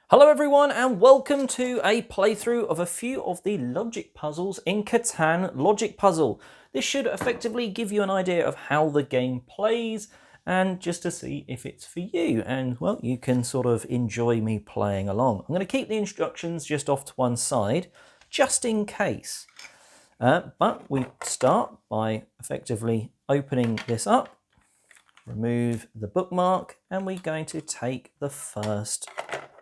Hello everyone and welcome to a playthrough of a few of the logic puzzles in Catan Logic Puzzle. This should effectively give you an idea of how the game plays and just to see if it's for you, and well, you can sort of enjoy me playing along. I'm going to keep the instructions just off to one side just in case. But we start by effectively opening this up, remove the bookmark, and we're going to take the first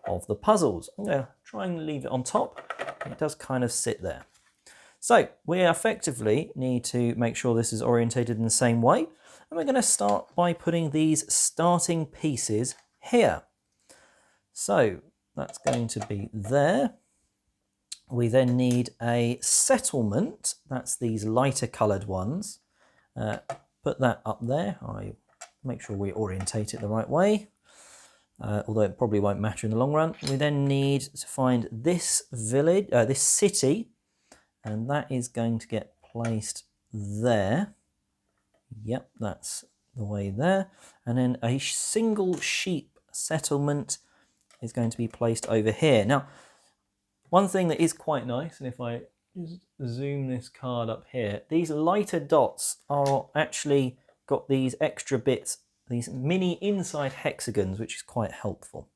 of the puzzles. I'm going to try and leave it on top. It does kind of sit there. So we effectively need to make sure this is orientated in the same way. And we're going to start by putting these starting pieces here. So that's going to be there. We then need a settlement. That's these lighter coloured ones. Put that up there. I make sure we orientate it the right way. Although it probably won't matter in the long run. We then need to find this village, this city, and that is going to get placed there. Yep, that's the way there. And then a single sheep settlement is going to be placed over here. Now, one thing that is quite nice, and if I just zoom this card up here, these lighter dots are actually got these extra bits, these mini inside hexagons, which is quite helpful.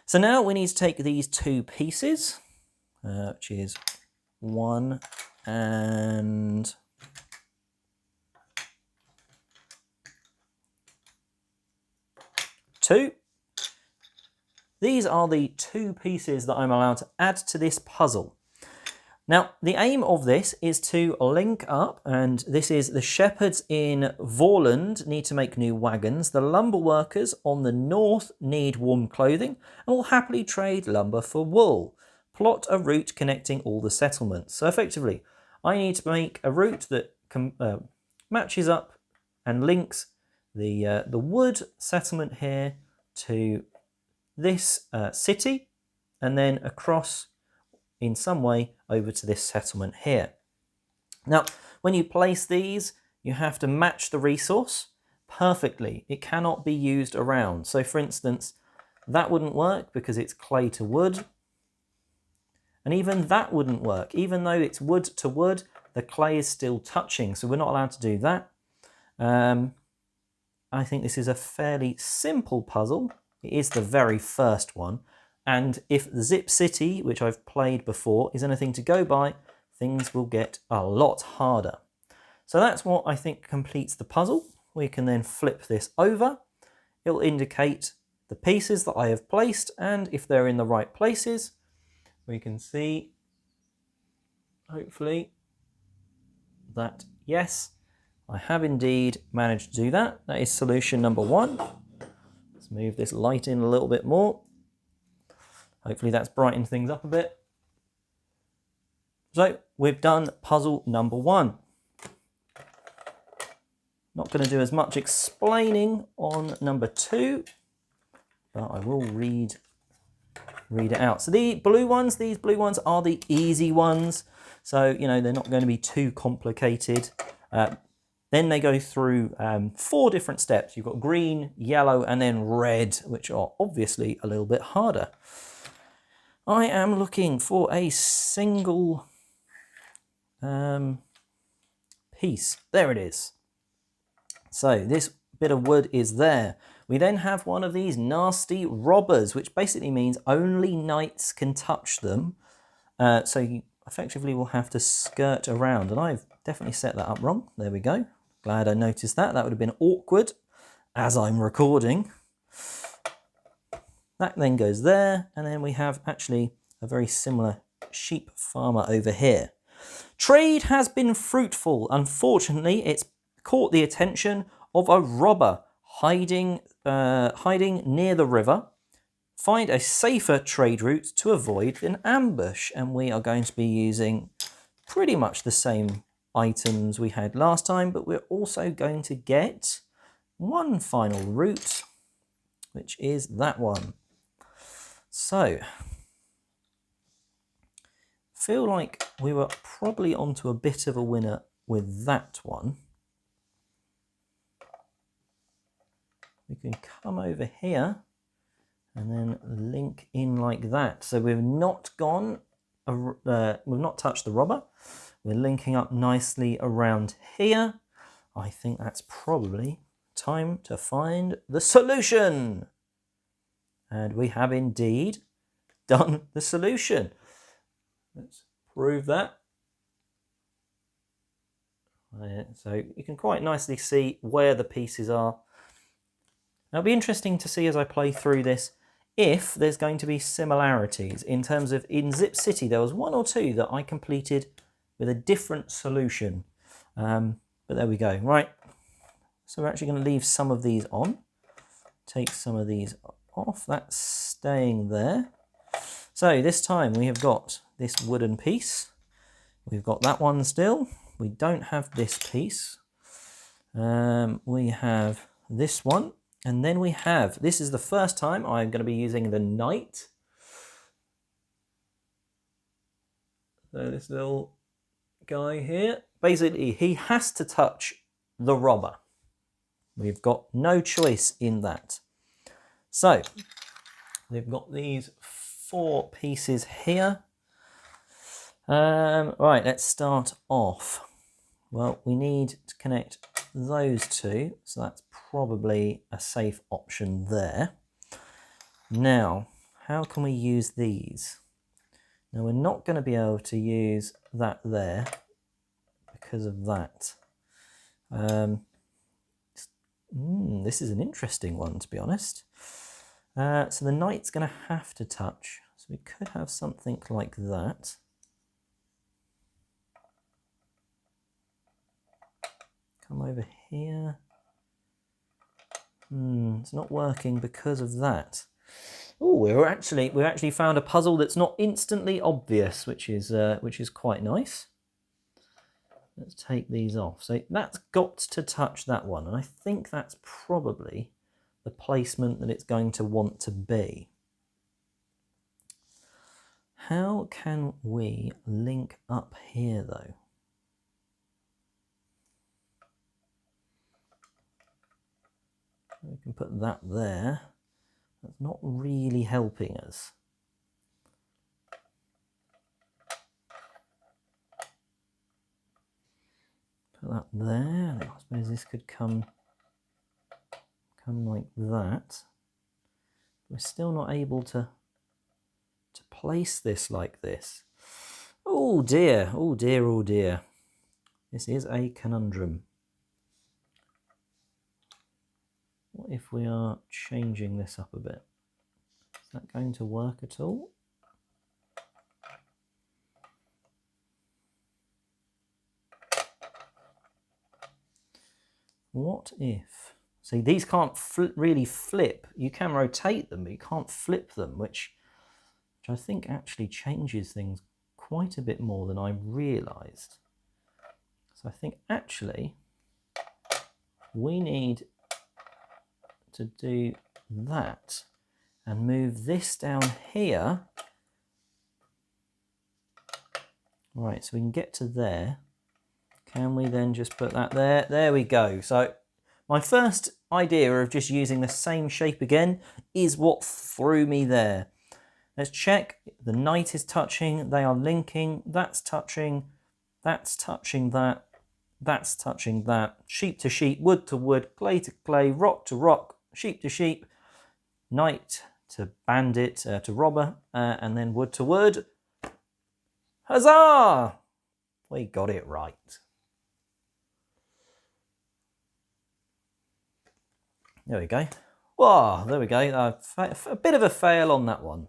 So now we need to take these two pieces, which is 1 and 2. These are the two pieces that I'm allowed to add to this puzzle. Now, the aim of this is to link up, and this is the shepherds in Vorland need to make new wagons. The lumber workers on the north need warm clothing and will happily trade lumber for wool. Plot a route connecting all the settlements. So effectively, I need to make a route that matches up and links the wood settlement here to this city, and then across in some way over to this settlement here. Now, when you place these, you have to match the resource perfectly. It cannot be used around. So for instance, that wouldn't work because it's clay to wood. And even that wouldn't work. Even though it's wood to wood, the clay is still touching. So we're not allowed to do that. I think this is a fairly simple puzzle. It is the very first one. And if Zip City, which I've played before, is anything to go by, things will get a lot harder. So that's what I think completes the puzzle. We can then flip this over. It'll indicate the pieces that I have placed, and if they're in the right places, we can see, hopefully, that yes, I have indeed managed to do that. That is solution number 1. Let's move this light in a little bit more. Hopefully that's brightened things up a bit. So we've done puzzle number 1. Not going to do as much explaining on number 2, but I will read it out. So these blue ones are the easy ones. So, you know, they're not going to be too complicated. Then they go through 4 different steps. You've got green, yellow, and then red, which are obviously a little bit harder. I am looking for a single piece. There it is. So this bit of wood is there. We then have one of these nasty robbers, which basically means only knights can touch them. So you effectively will have to skirt around. And I've definitely set that up wrong. There we go. Glad I noticed that. That would have been awkward as I'm recording. That then goes there, and then we have actually a very similar sheep farmer over here. Trade has been fruitful. Unfortunately, it's caught the attention of a robber hiding near the river. Find a safer trade route to avoid an ambush, and we are going to be using pretty much the same items we had last time, but we're also going to get one final route, which is that one. So, feel like we were probably onto a bit of a winner with that one. We can come over here and then link in like that. So we've not gone, we've not touched the robber. We're linking up nicely around here. I think that's probably time to find the solution. And we have indeed done the solution. Let's prove that. So you can quite nicely see where the pieces are. Now it'll be interesting to see as I play through this if there's going to be similarities in terms of in Zip City there was one or two that I completed with a different solution. But there we go. Right, so we're actually going to leave some of these on. Take some of these off. That's staying there. So this time we have got this wooden piece. We've got that one still. We don't have this piece. We have this one. And then we have, this is the first time I'm going to be using the knight. So this little guy here, basically he has to touch the robber. We've got no choice in that. So we've got these 4 pieces here. Right, let's start off. Well, we need to connect those 2, so that's probably a safe option there. Now, how can we use these? Now, we're not going to be able to use that there because of that. This is an interesting one, to be honest. So the knight's going to have to touch. So we could have something like that. Come over here. It's not working because of that. Oh, we've actually found a puzzle that's not instantly obvious, which is quite nice. Let's take these off. So that's got to touch that one, and I think that's probably the placement that it's going to want to be. How can we link up here though? We can put that there. That's not really helping us. Put that there. I suppose this could come like that. We're still not able to place this like this. Oh dear, oh dear, oh dear. This is a conundrum. What if we are changing this up a bit? Is that going to work at all? What if? See, these can't really flip. You can rotate them, but you can't flip them, which I think actually changes things quite a bit more than I realised. So I think actually we need to do that and move this down here. Right, so we can get to there. Can we then just put that there? There we go. So my first idea of just using the same shape again is what threw me there. Let's check. The knight is touching. They are linking. That's touching. That's touching that. That's touching that. Sheep to sheep, wood to wood, clay to clay, rock to rock, sheep to sheep, knight to bandit, to robber, and then wood to wood. Huzzah! We got it right. There we go. Whoa, there we go. A bit of a fail on that one.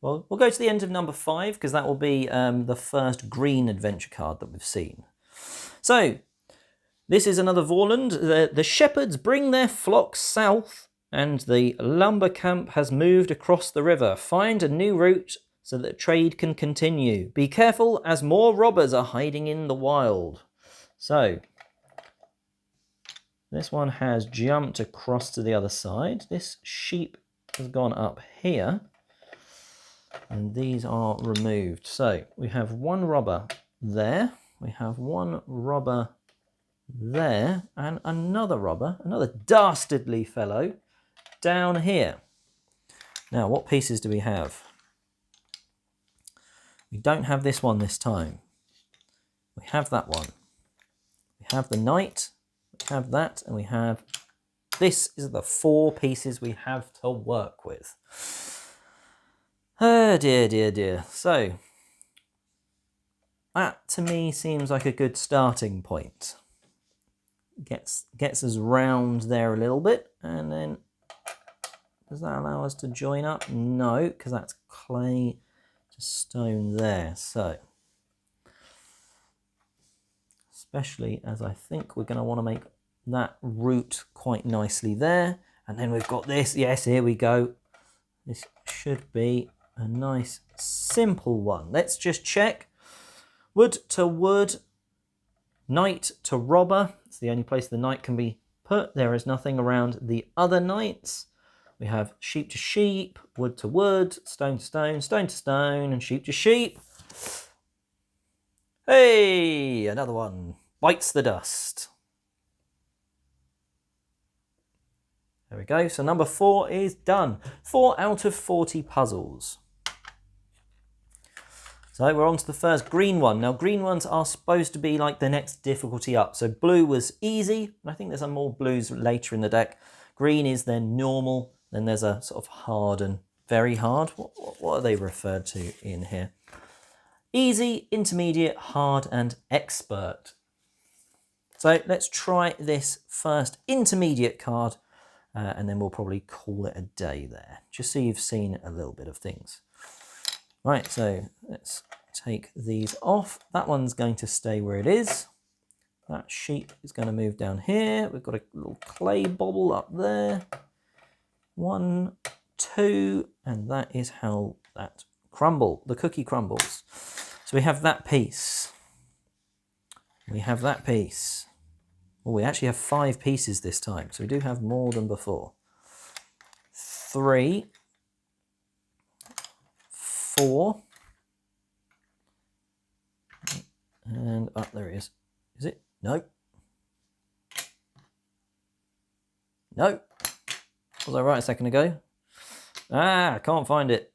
Well, we'll go to the end of number 5 because that will be the first green adventure card that we've seen. So, this is another Vorland. The shepherds bring their flocks south and the lumber camp has moved across the river. Find a new route so that trade can continue. Be careful as more robbers are hiding in the wild. So, this one has jumped across to the other side. This sheep has gone up here. And these are removed. So we have one robber there. We have one robber there. And another robber, another dastardly fellow, down here. Now, what pieces do we have? We don't have this one this time. We have that one. We have the knight, we have that, and we have... This is the 4 pieces we have to work with. Oh dear, dear, dear. So, that to me seems like a good starting point. Gets us round there a little bit, and then does that allow us to join up? No, because that's clay to stone there. So, especially as I think we're going to want to make that root quite nicely there. And then we've got this. Yes, here we go. This should be a nice simple one. Let's just check. Wood to wood, knight to robber. It's the only place the knight can be put. There is nothing around the other knights. We have sheep to sheep, wood to wood, stone to stone, stone to stone, and sheep to sheep. Hey, another one. Bites the dust. There we go. So number 4 is done. 4 out of 40 puzzles. So we're on to the first green one. Now green ones are supposed to be like the next difficulty up. So blue was easy, and I think there's some more blues later in the deck. Green is then normal, then there's a sort of hard and very hard. What are they referred to in here? Easy, intermediate, hard, and expert. So let's try this first intermediate card, and then we'll probably call it a day there, just so you've seen a little bit of things. Right, so let's take these off. That one's going to stay where it is. That sheep is going to move down here. We've got a little clay bobble up there. 1, 2, and that is how that the cookie crumbles. So we have that piece. We have that piece. Well, we actually have 5 pieces this time, so we do have more than before. 3, 4, and there it is. Is it? No. No. Was I right a second ago? I can't find it.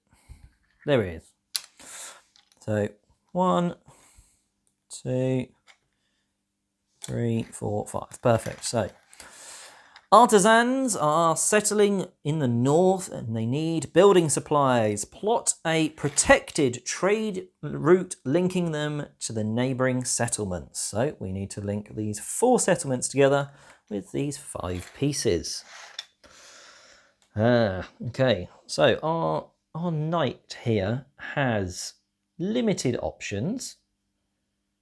There it is. So 1, 2, 3, 4, 5. Perfect. So artisans are settling in the north and they need building supplies. Plot a protected trade route linking them to the neighbouring settlements. So we need to link these 4 settlements together with these 5 pieces. Okay, so our knight here has limited options.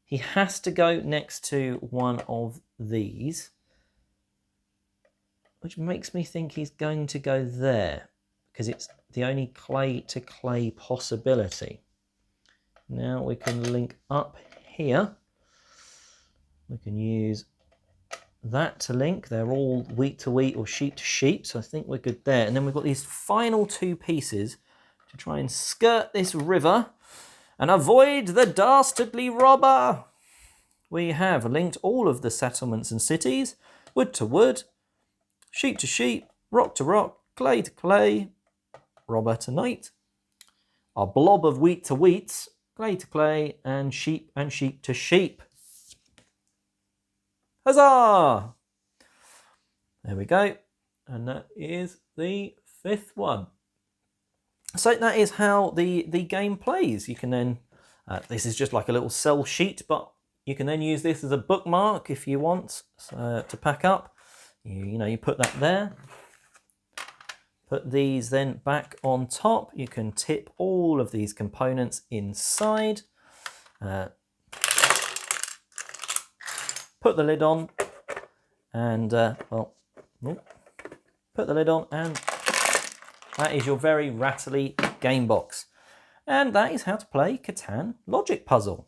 He has to go next to one of these, which makes me think he's going to go there because it's the only clay to clay possibility. Now we can link up here. We can use that to link. They're all wheat to wheat or sheep to sheep, so I think we're good there. And then we've got these final 2 pieces to try and skirt this river and avoid the dastardly robber. We have linked all of the settlements and cities, wood to wood, sheep to sheep, rock to rock, clay to clay, robber to knight. Our blob of wheat to wheats, clay to clay, and sheep to sheep. Huzzah! There we go. And that is the 5th one. So that is how the game plays. You can then, this is just like a little cell sheet, but you can then use this as a bookmark if you want to pack up. You put that there. Put these then back on top. You can tip all of these components inside. Put the lid on and, put the lid on and that is your very rattly game box. And that is how to play Catan Logic Puzzle.